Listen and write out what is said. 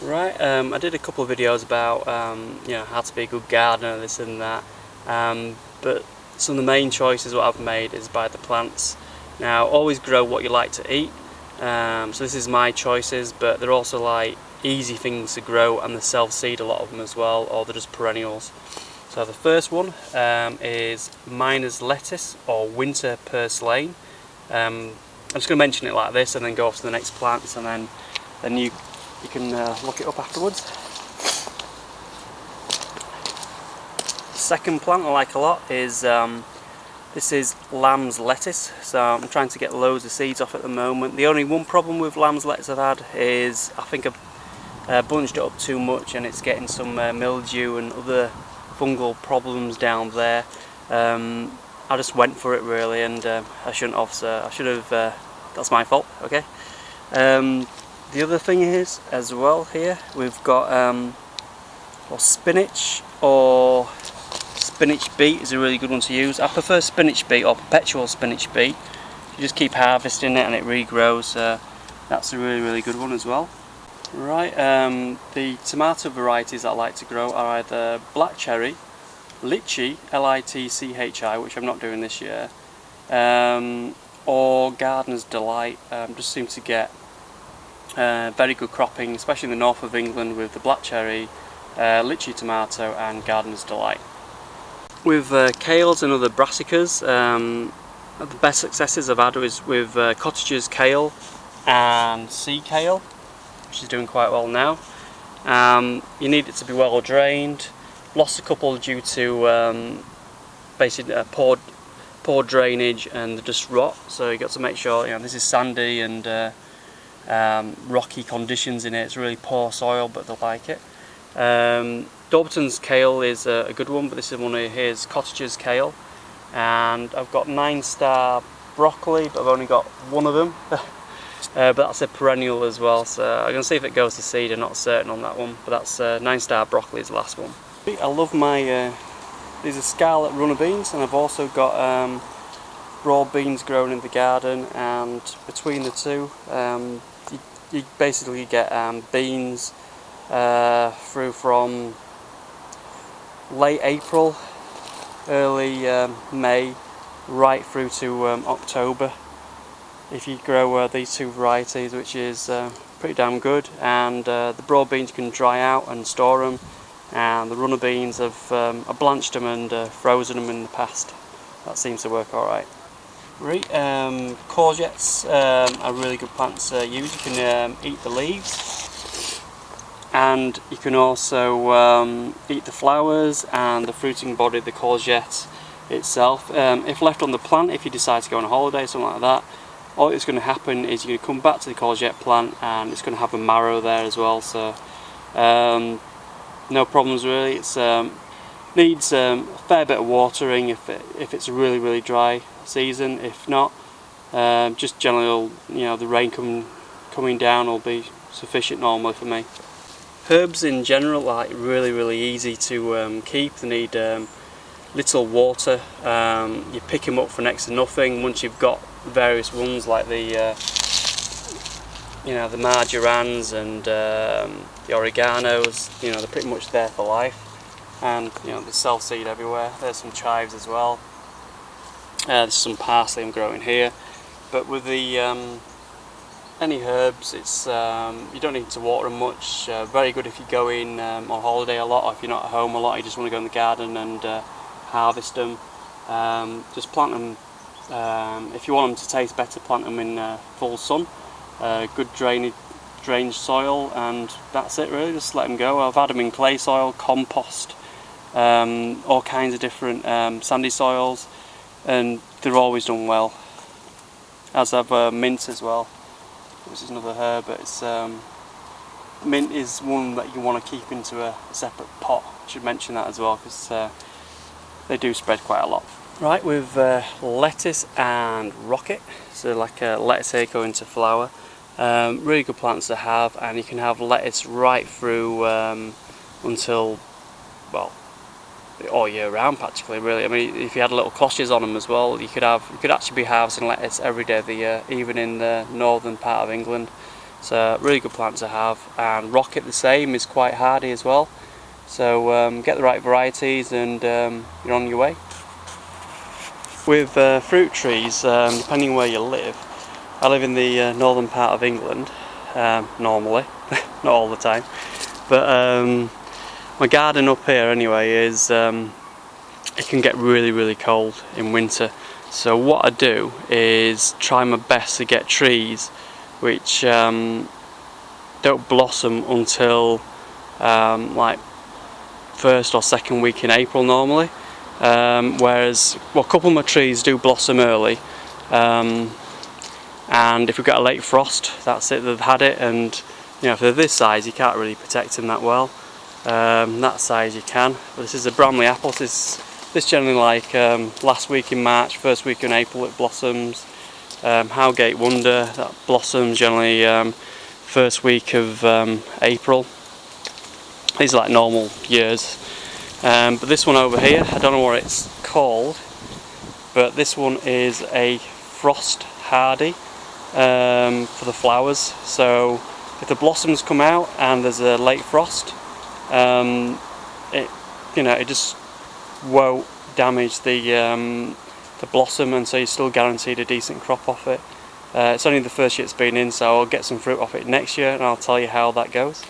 Right, I did a couple of videos about how to be a good gardener, this and that, but some of the main choices what I've made is by the plants. Now, always grow what you like to eat, so this is my choices, but they're also like easy things to grow, and they self-seed a lot of them as well, or they're just perennials. So the first one is miner's lettuce or winter purslane. I'm just going to mention it like this and then go off to the next plants, and then you can look it up afterwards. The second plant I like a lot is this is lamb's lettuce. So I'm trying to get loads of seeds off at the moment. The only one problem with lamb's lettuce I've had is I think I've bunched it up too much and it's getting some mildew and other fungal problems down there. I just went for it really, and I shouldn't have, so I should have, that's my fault, okay. The other thing is, as well here, we've got spinach, or spinach beet is a really good one to use. I prefer spinach beet or perpetual spinach beet. You just keep harvesting it and it regrows. That's a really good one as well. Right, the tomato varieties I like to grow are either black cherry, litchi, L-I-T-C-H-I, which I'm not doing this year, or gardener's delight. Just seem to get very good cropping, especially in the north of England, with the black cherry, litchi tomato and gardener's delight. With kales and other brassicas, the best successes I've had is with cottager's kale and sea kale, which is doing quite well now. You need it to be well drained. Lost a couple due to basically poor drainage and just rot, so you got to make sure this is sandy and rocky conditions in it. It's really poor soil, but they like it. Daubentons kale is a good one, but this is one of his cottager's kale. And I've got 9-star broccoli, but I've only got one of them. But that's a perennial as well, so I'm going to see if it goes to seed. I'm not certain on that one, but that's 9-star broccoli is the last one. I love my, these are scarlet runner beans, and I've also got broad beans growing in the garden, and between the two you basically get beans through from late April, early May, right through to October, if you grow these two varieties, which is pretty damn good. And the broad beans you can dry out and store them, and the runner beans I've blanched them and frozen them in the past. That seems to work alright. Right, courgettes are really good plants to use. You can eat the leaves, and you can also eat the flowers and the fruiting body of the courgette itself. If left on the plant, if you decide to go on a holiday, something like that, all that's going to happen is you're going to come back to the courgette plant and it's going to have a marrow there as well. So no problems really. It's needs a fair bit of watering if it's a really dry season. If not, just generally, the rain coming down will be sufficient normally for me. Herbs in general are really easy to keep. They need little water. You pick them up for next to nothing. Once you've got various ones like the the marjorans and the oreganos, they're pretty much there for life. And they self-seed everywhere. There's some chives as well. There's some parsley I'm growing here. But with the any herbs, it's you don't need to water them much. Very good if you're going on holiday a lot, or if you're not at home a lot, you just want to go in the garden and harvest them. Just plant them. If you want them to taste better, plant them in full sun. Good drained soil, and that's it really. Just let them go. I've had them in clay soil, compost, all kinds of different sandy soils, and they're always done well. As have mint as well. This is another herb, but it's mint is one that you want to keep into a separate pot. I should mention that as well, because they do spread quite a lot. Right, with lettuce and rocket, so like lettuce here going to flower. Really good plants to have, and you can have lettuce right through until, well, all year round practically. Really, I mean, if you had little cloches on them as well, you could actually be harvesting lettuce every day of the year, even in the northern part of England. It's a really good plant to have, and rocket the same is quite hardy as well. So get the right varieties and you're on your way. With fruit trees, depending where you live, I live in the northern part of England, normally, not all the time, but my garden up here anyway is, it can get really cold in winter. So what I do is try my best to get trees which don't blossom until like first or second week in April normally, whereas a couple of my trees do blossom early, and if we get a late frost, that's it, they've had it. And you know, if they're this size you can't really protect them that well. That size you can, but this is a Bramley apple. This generally like last week in March, first week in April it blossoms. Howgate Wonder, that blossoms generally first week of April. These are like normal years, but this one over here, I don't know what it's called, but this one is a frost hardy for the flowers. So if the blossoms come out and there's a late frost, it just won't damage the blossom, and so you're still guaranteed a decent crop off it. It's only the first year it's been in, so I'll get some fruit off it next year and I'll tell you how that goes.